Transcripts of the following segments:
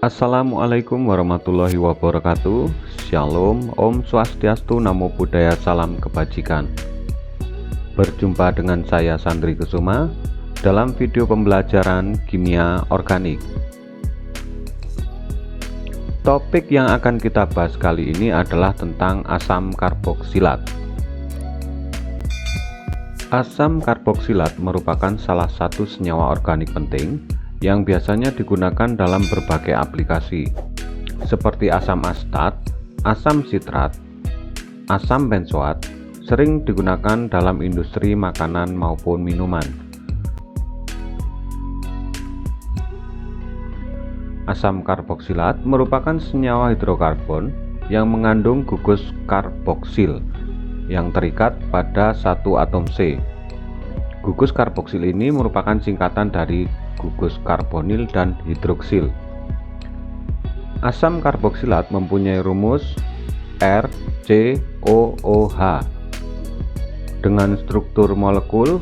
Assalamualaikum warahmatullahi wabarakatuh. Shalom, Om Swastiastu, Namo Buddhaya, salam kebajikan. Berjumpa dengan saya Sandri Kusuma dalam video pembelajaran kimia organik. Topik yang akan kita bahas kali ini adalah tentang asam karboksilat. Asam karboksilat merupakan salah satu senyawa organik penting yang biasanya digunakan dalam berbagai aplikasi seperti asam asetat, asam sitrat, asam benzoat, sering digunakan dalam industri makanan maupun minuman. Asam karboksilat merupakan senyawa hidrokarbon yang mengandung gugus karboksil yang terikat pada satu atom C. Gugus karboksil ini merupakan singkatan dari gugus karbonil dan hidroksil. Asam karboksilat mempunyai rumus RCOOH dengan struktur molekul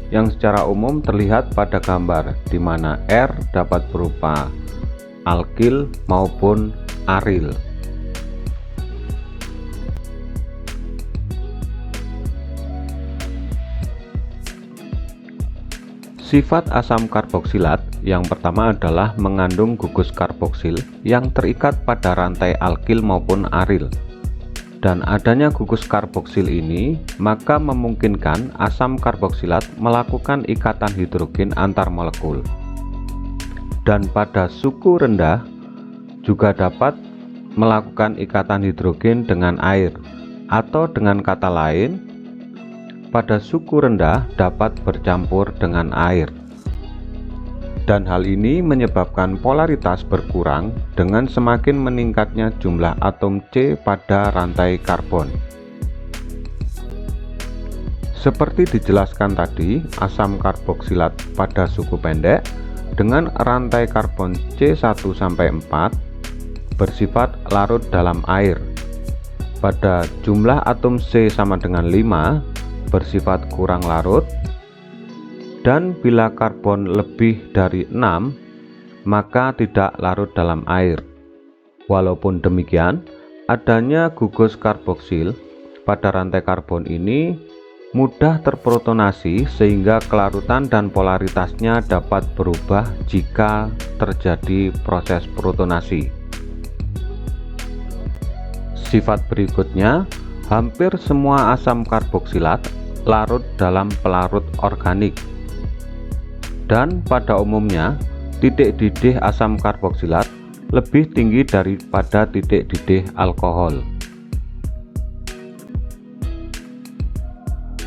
yang secara umum terlihat pada gambar, di mana R dapat berupa alkil maupun aril. Sifat asam karboksilat yang pertama adalah mengandung gugus karboksil yang terikat pada rantai alkil maupun aril. Dan adanya gugus karboksil ini maka memungkinkan asam karboksilat melakukan ikatan hidrogen antar molekul. Dan pada suhu rendah juga dapat melakukan ikatan hidrogen dengan air, atau dengan kata lain, pada suhu rendah dapat bercampur dengan air. Dan hal ini menyebabkan polaritas berkurang dengan semakin meningkatnya jumlah atom C pada rantai karbon. Seperti dijelaskan tadi, asam karboksilat pada suhu pendek dengan rantai karbon C1-4 bersifat larut dalam air. Pada jumlah atom C sama dengan 5 bersifat kurang larut, dan bila karbon lebih dari 6 maka tidak larut dalam air. Walaupun demikian, adanya gugus karboksil pada rantai karbon ini mudah terprotonasi sehingga kelarutan dan polaritasnya dapat berubah jika terjadi proses protonasi. Sifat berikutnya, hampir semua asam karboksilat larut dalam pelarut organik, dan pada umumnya titik didih asam karboksilat lebih tinggi daripada titik didih alkohol.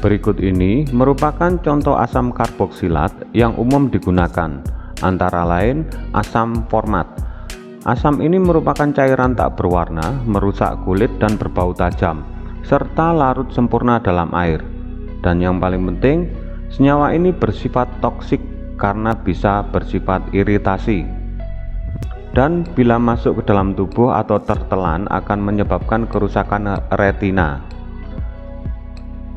Berikut ini merupakan contoh asam karboksilat yang umum digunakan, antara lain asam format. Asam ini merupakan cairan tak berwarna, merusak kulit dan berbau tajam, serta larut sempurna dalam air. Dan yang paling penting, senyawa ini bersifat toksik karena bisa bersifat iritasi, dan bila masuk ke dalam tubuh atau tertelan akan menyebabkan kerusakan retina.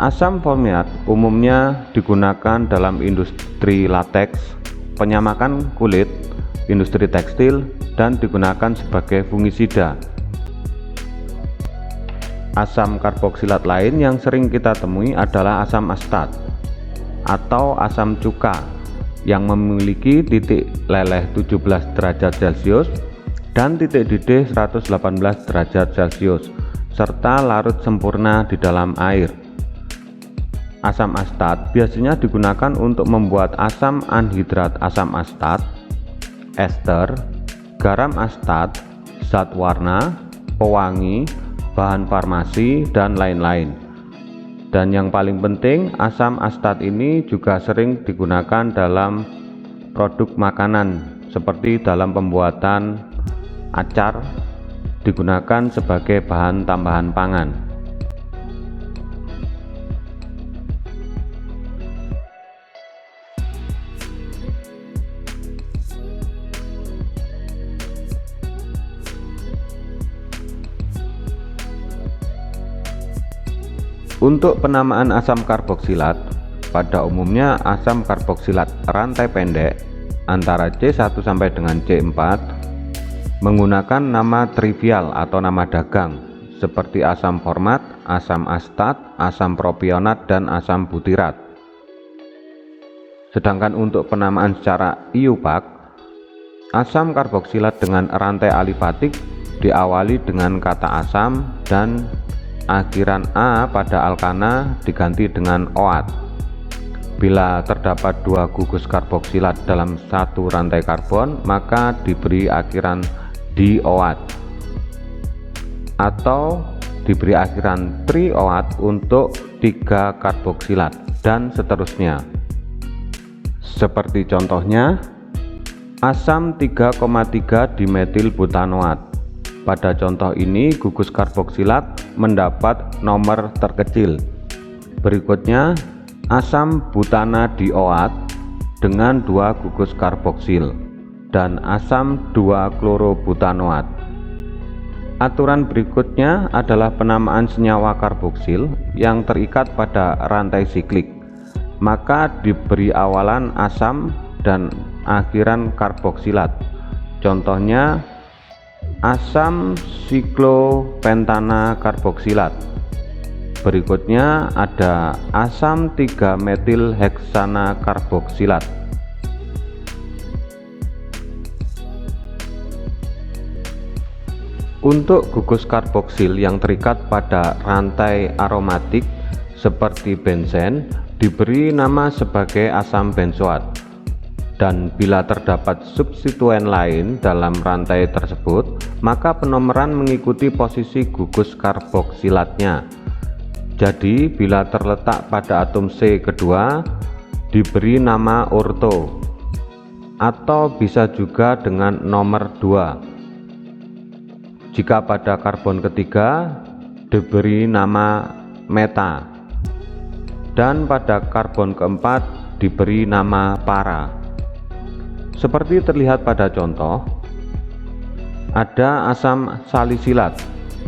Asam format umumnya digunakan dalam industri lateks, penyamakan kulit, industri tekstil, dan digunakan sebagai fungisida. Asam karboksilat lain yang sering kita temui adalah asam asetat atau asam cuka yang memiliki titik leleh 17 derajat Celcius dan titik didih 118 derajat Celcius serta larut sempurna di dalam air. Asam asetat biasanya digunakan untuk membuat asam anhidrat asam asetat, ester, garam asetat, zat warna, pewangi, bahan farmasi, dan lain-lain. Dan yang paling penting, asam asetat ini juga sering digunakan dalam produk makanan seperti dalam pembuatan acar, digunakan sebagai bahan tambahan pangan. Untuk penamaan asam karboksilat, pada umumnya asam karboksilat rantai pendek antara C1 sampai dengan C4 menggunakan nama trivial atau nama dagang seperti asam format, asam astat, asam propionat, dan asam butirat. Sedangkan untuk penamaan secara IUPAC, asam karboksilat dengan rantai alifatik diawali dengan kata asam dan akhiran A pada alkana diganti dengan OAT. Bila terdapat 2 gugus karboksilat dalam satu rantai karbon, maka diberi akhiran di-OAT atau diberi akhiran tri-OAT untuk 3 karboksilat dan seterusnya. Seperti contohnya asam 3,3 dimetil butanoat. Pada contoh ini gugus karboksilat mendapat nomor terkecil. Berikutnya asam butana dioat dengan 2 gugus karboksil dan asam 2-klorobutanoat. Aturan berikutnya adalah penamaan senyawa karboksil yang terikat pada rantai siklik, maka diberi awalan asam dan akhiran karboksilat. Contohnya asam siklopentana karboksilat. Berikutnya ada asam 3-metil heksana karboksilat. Untuk gugus karboksil yang terikat pada rantai aromatik seperti benzen diberi nama sebagai asam benzoat, dan bila terdapat substituen lain dalam rantai tersebut, maka penomoran mengikuti posisi gugus karboksilatnya. Jadi bila terletak pada atom C kedua diberi nama orto, atau bisa juga dengan nomor 2. Jika pada karbon ketiga diberi nama meta, dan pada karbon keempat diberi nama para. Seperti terlihat pada contoh, ada asam salisilat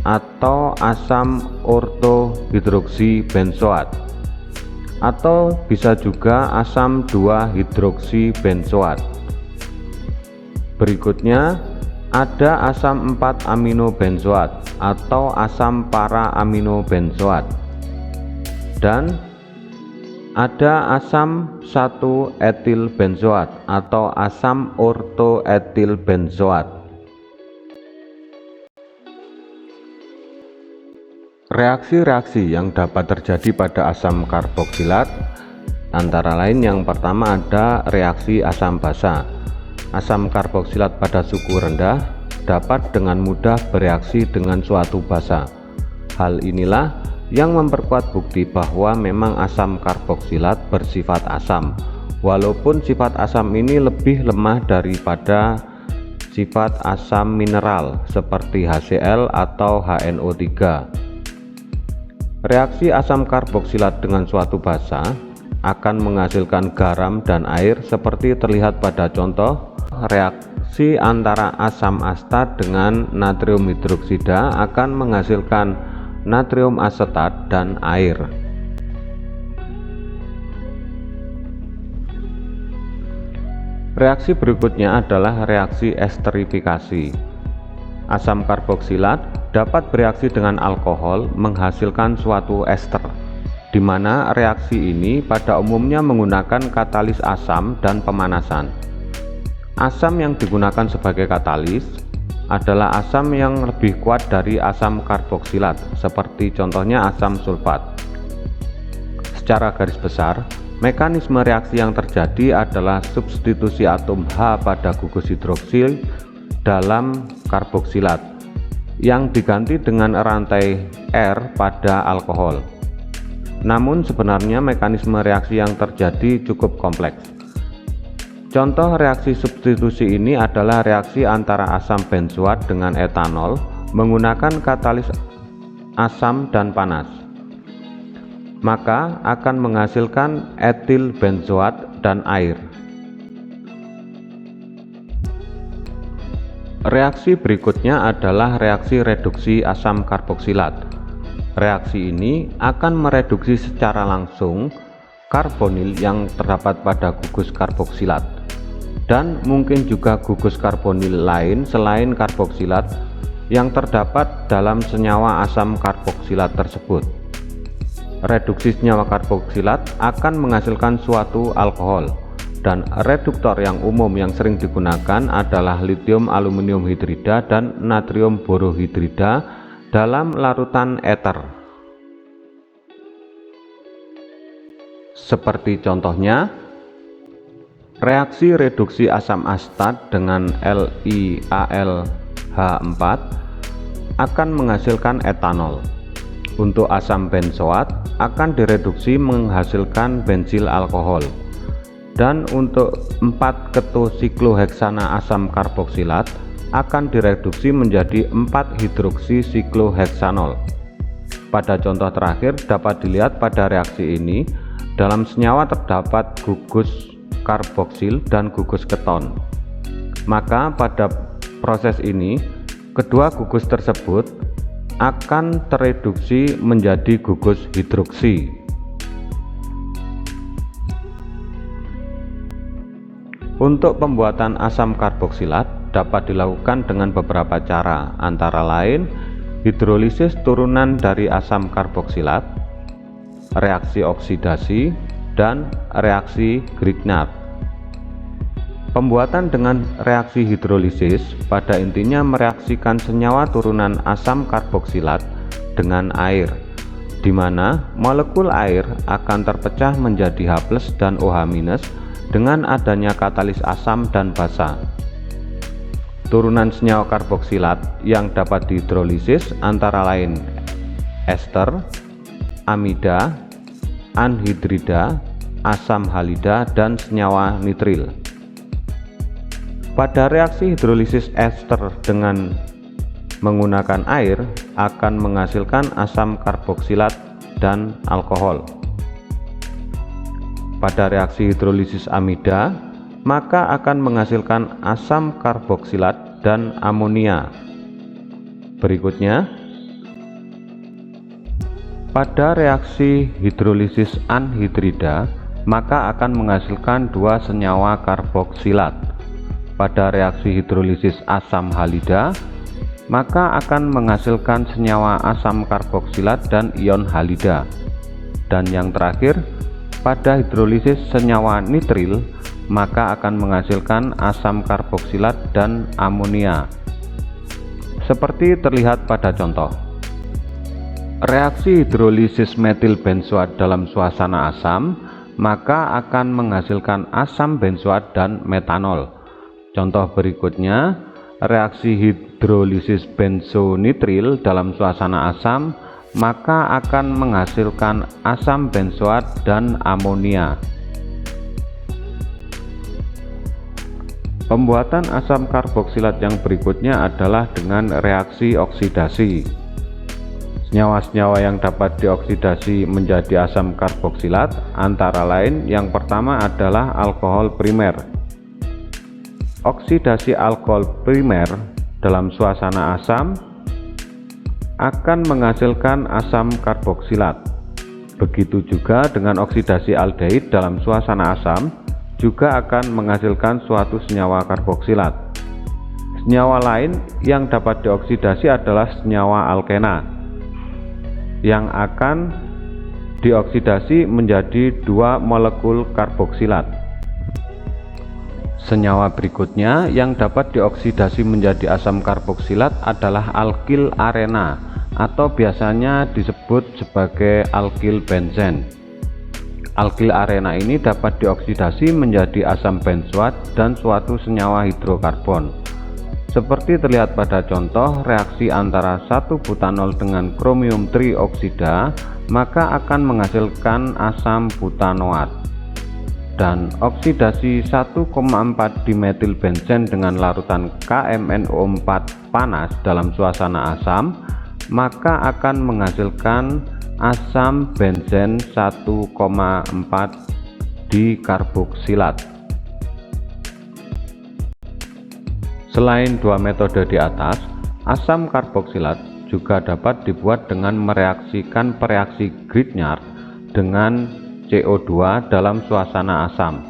atau asam ortohidroksibenzoat, atau bisa juga asam 2-hidroksibenzoat. Berikutnya ada asam 4-aminobenzoat atau asam para-aminobenzoat, dan ada asam 1-etilbenzoat atau asam ortoetilbenzoat. Reaksi-reaksi yang dapat terjadi pada asam karboksilat antara lain yang pertama ada reaksi asam basa. Asam karboksilat pada suhu rendah dapat dengan mudah bereaksi dengan suatu basa. Hal inilah yang memperkuat bukti bahwa memang asam karboksilat bersifat asam, walaupun sifat asam ini lebih lemah daripada sifat asam mineral seperti HCl atau HNO3. Reaksi asam karboksilat dengan suatu basa akan menghasilkan garam dan air seperti terlihat pada contoh. Reaksi antara asam astat dengan natrium hidroksida akan menghasilkan natrium asetat dan air. Reaksi berikutnya adalah reaksi esterifikasi. Asam karboksilat dapat bereaksi dengan alkohol menghasilkan suatu ester, di mana reaksi ini pada umumnya menggunakan katalis asam dan pemanasan. Asam yang digunakan sebagai katalis adalah asam yang lebih kuat dari asam karboksilat, seperti contohnya asam sulfat. Secara garis besar, mekanisme reaksi yang terjadi adalah substitusi atom H pada gugus hidroksil dalam karboksilat yang diganti dengan rantai R pada alkohol. Namun sebenarnya mekanisme reaksi yang terjadi cukup kompleks. Contoh reaksi substitusi ini adalah reaksi antara asam benzoat dengan etanol menggunakan katalis asam dan panas, maka akan menghasilkan etil benzoat dan air. Reaksi berikutnya adalah reaksi reduksi asam karboksilat. Reaksi ini akan mereduksi secara langsung karbonil yang terdapat pada gugus karboksilat. dan mungkin juga gugus karbonil lain selain karboksilat yang terdapat dalam senyawa asam karboksilat tersebut. Reduksi senyawa karboksilat akan menghasilkan suatu alkohol, dan reduktor yang umum yang sering digunakan adalah litium aluminium hidrida dan natrium borohidrida dalam larutan eter. Seperti contohnya, reaksi reduksi asam astat dengan LiAlH4 akan menghasilkan etanol. Untuk asam benzoat akan direduksi menghasilkan bensil alkohol. Dan untuk 4-ketosikloheksana asam karboksilat akan direduksi menjadi 4-hidroksisikloheksanol. Pada contoh terakhir dapat dilihat pada reaksi ini dalam senyawa terdapat gugus karboksil dan gugus keton. Maka pada proses ini kedua gugus tersebut akan tereduksi menjadi gugus hidroksi. Untuk pembuatan asam karboksilat dapat dilakukan dengan beberapa cara, antara lain hidrolisis turunan dari asam karboksilat, reaksi oksidasi, dan reaksi Grignard. Pembuatan dengan reaksi hidrolisis pada intinya mereaksikan senyawa turunan asam karboksilat dengan air, di mana molekul air akan terpecah menjadi H+ dan OH- dengan adanya katalis asam dan basa. Turunan senyawa karboksilat yang dapat dihidrolisis antara lain ester, amida, anhidrida, asam halida, dan senyawa nitril. Pada reaksi hidrolisis ester dengan menggunakan air akan menghasilkan asam karboksilat dan alkohol. Pada reaksi hidrolisis amida maka akan menghasilkan asam karboksilat dan amonia. Berikutnya, pada reaksi hidrolisis anhidrida maka akan menghasilkan dua senyawa karboksilat. Pada reaksi hidrolisis asam halida maka akan menghasilkan senyawa asam karboksilat dan ion halida. Dan yang terakhir, pada hidrolisis senyawa nitril maka akan menghasilkan asam karboksilat dan amonia. Seperti terlihat pada contoh. Reaksi hidrolisis metil benzoat dalam suasana asam maka akan menghasilkan asam benzoat dan metanol. Contoh berikutnya, reaksi hidrolisis benzonitril dalam suasana asam maka akan menghasilkan asam benzoat dan amonia. Pembuatan asam karboksilat yang berikutnya adalah dengan reaksi oksidasi. Senyawa-senyawa yang dapat dioksidasi menjadi asam karboksilat antara lain yang pertama adalah alkohol primer. Oksidasi alkohol primer dalam suasana asam akan menghasilkan asam karboksilat. Begitu juga dengan oksidasi aldehid dalam suasana asam juga akan menghasilkan suatu senyawa karboksilat. Senyawa lain yang dapat dioksidasi adalah senyawa alkena yang akan dioksidasi menjadi dua molekul karboksilat. Senyawa berikutnya yang dapat dioksidasi menjadi asam karboksilat adalah alkil arena atau biasanya disebut sebagai alkil benzen. Alkil arena ini dapat dioksidasi menjadi asam benzoat dan suatu senyawa hidrokarbon. Seperti terlihat pada contoh reaksi antara 1 butanol dengan kromium trioksida maka akan menghasilkan asam butanoat. Dan oksidasi 1,4 dimetilbenzen dengan larutan KMNO4 panas dalam suasana asam maka akan menghasilkan asam benzen 1,4 dikarboksilat. Selain dua metode di atas, asam karboksilat juga dapat dibuat dengan mereaksikan pereaksi Grignard dengan CO2 dalam suasana asam.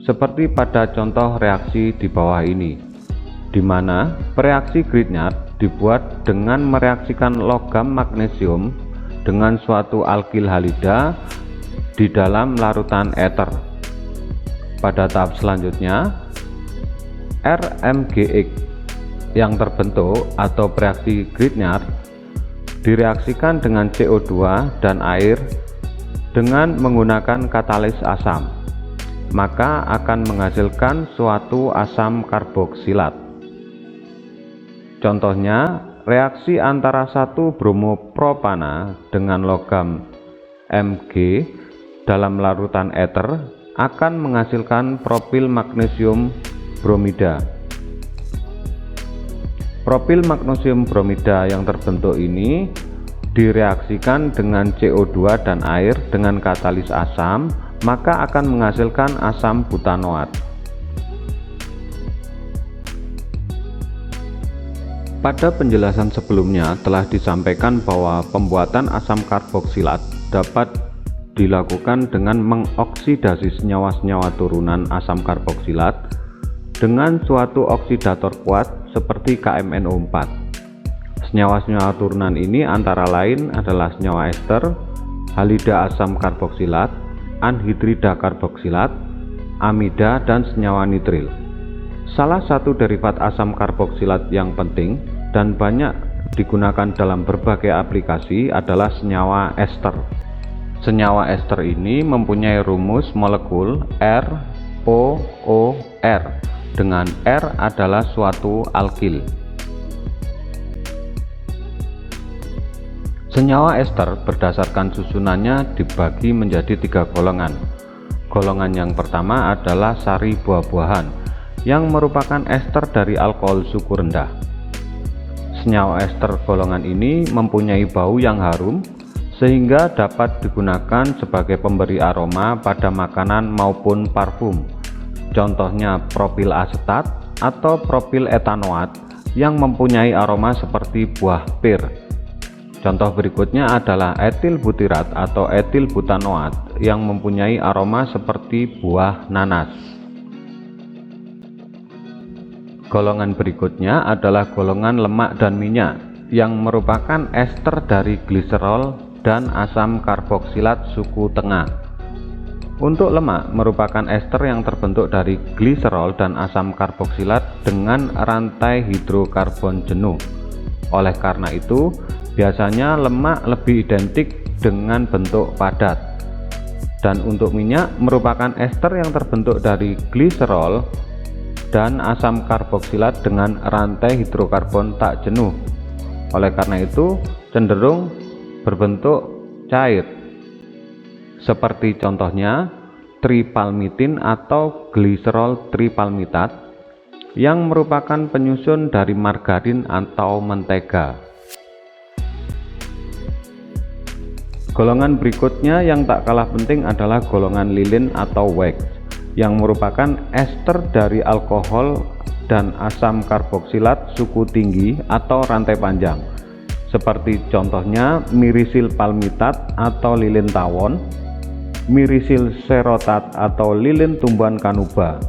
seperti pada contoh reaksi di bawah ini, di mana reaksi Grignard dibuat dengan mereaksikan logam magnesium dengan suatu alkil halida di dalam larutan ether. Pada tahap selanjutnya, RMGX yang terbentuk atau reaksi Grignard direaksikan dengan CO2 dan air dengan menggunakan katalis asam, maka akan menghasilkan suatu asam karboksilat. Contohnya, reaksi antara 1 bromopropana dengan logam Mg dalam larutan ether akan menghasilkan propil magnesium bromida. Propil magnesium bromida yang terbentuk ini direaksikan dengan CO2 dan air dengan katalis asam, maka akan menghasilkan asam butanoat. Pada penjelasan sebelumnya telah disampaikan bahwa pembuatan asam karboksilat dapat dilakukan dengan mengoksidasi senyawa-senyawa turunan asam karboksilat dengan suatu oksidator kuat seperti KMNO4. Senyawa-senyawa turunan ini antara lain adalah senyawa ester, halida asam karboksilat, anhidrida karboksilat, amida, dan senyawa nitril. Salah satu derivat asam karboksilat yang penting dan banyak digunakan dalam berbagai aplikasi adalah senyawa ester. Senyawa ester ini mempunyai rumus molekul ROOR, dengan R adalah suatu alkil. Senyawa ester berdasarkan susunannya dibagi menjadi 3 golongan. Golongan yang pertama adalah sari buah-buahan, yang merupakan ester dari alkohol suku rendah. Senyawa ester golongan ini mempunyai bau yang harum, sehingga dapat digunakan sebagai pemberi aroma pada makanan maupun parfum. Contohnya propil asetat atau propil etanoat yang mempunyai aroma seperti buah pir. Contoh berikutnya adalah etil butirat atau etil butanoat yang mempunyai aroma seperti buah nanas. Golongan berikutnya adalah golongan lemak dan minyak yang merupakan ester dari gliserol dan asam karboksilat suku tengah. Untuk lemak merupakan ester yang terbentuk dari gliserol dan asam karboksilat dengan rantai hidrokarbon jenuh. Oleh karena itu, biasanya lemak lebih identik dengan bentuk padat. Dan untuk minyak merupakan ester yang terbentuk dari gliserol dan asam karboksilat dengan rantai hidrokarbon tak jenuh. Oleh karena itu, cenderung berbentuk cair. Seperti contohnya tripalmitin atau gliserol tripalmitat yang merupakan penyusun dari margarin atau mentega. Golongan berikutnya yang tak kalah penting adalah golongan lilin atau wax yang merupakan ester dari alkohol dan asam karboksilat suku tinggi atau rantai panjang, seperti contohnya mirisil palmitat atau lilin tawon, mirisil serotat atau lilin tumbuhan kanuba.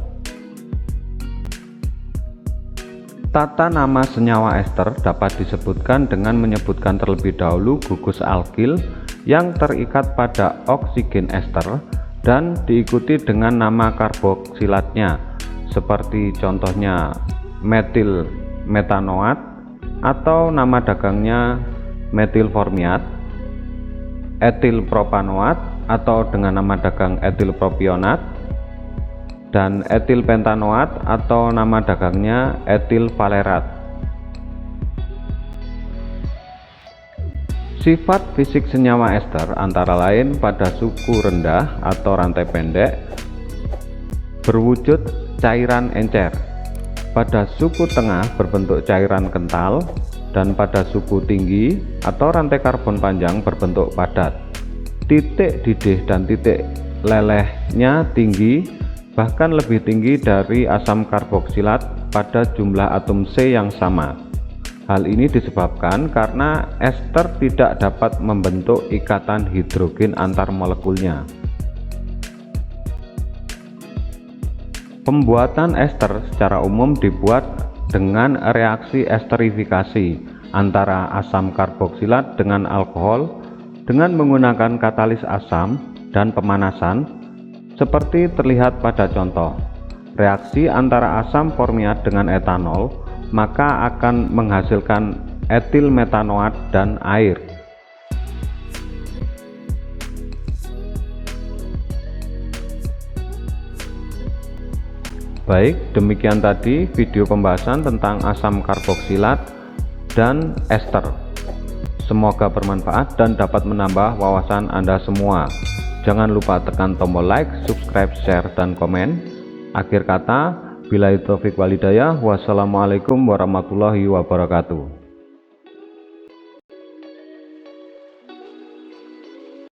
Tata nama senyawa ester dapat disebutkan dengan menyebutkan terlebih dahulu gugus alkil yang terikat pada oksigen ester dan diikuti dengan nama karboksilatnya, seperti contohnya metil metanoat atau nama dagangnya metil formiat, etil propanoat atau dengan nama dagang etil propionat, dan etil pentanoat atau nama dagangnya etil valerat. Sifat fisik senyawa ester antara lain pada suku rendah atau rantai pendek berwujud cairan encer, pada suku tengah berbentuk cairan kental, dan pada suku tinggi atau rantai karbon panjang berbentuk padat. Titik didih dan titik lelehnya tinggi, bahkan lebih tinggi dari asam karboksilat pada jumlah atom C yang sama. Hal ini disebabkan karena ester tidak dapat membentuk ikatan hidrogen antar molekulnya. Pembuatan ester secara umum dibuat dengan reaksi esterifikasi antara asam karboksilat dengan alkohol dengan menggunakan katalis asam dan pemanasan seperti terlihat pada contoh. Reaksi antara asam formiat dengan etanol maka akan menghasilkan etil metanoat dan air. Baik, demikian tadi video pembahasan tentang asam karboksilat dan ester. Semoga bermanfaat dan dapat menambah wawasan Anda semua. Jangan lupa tekan tombol like, subscribe, share, dan komen. Akhir kata, billahi taufik walhidayah. Wassalamualaikum warahmatullahi wabarakatuh.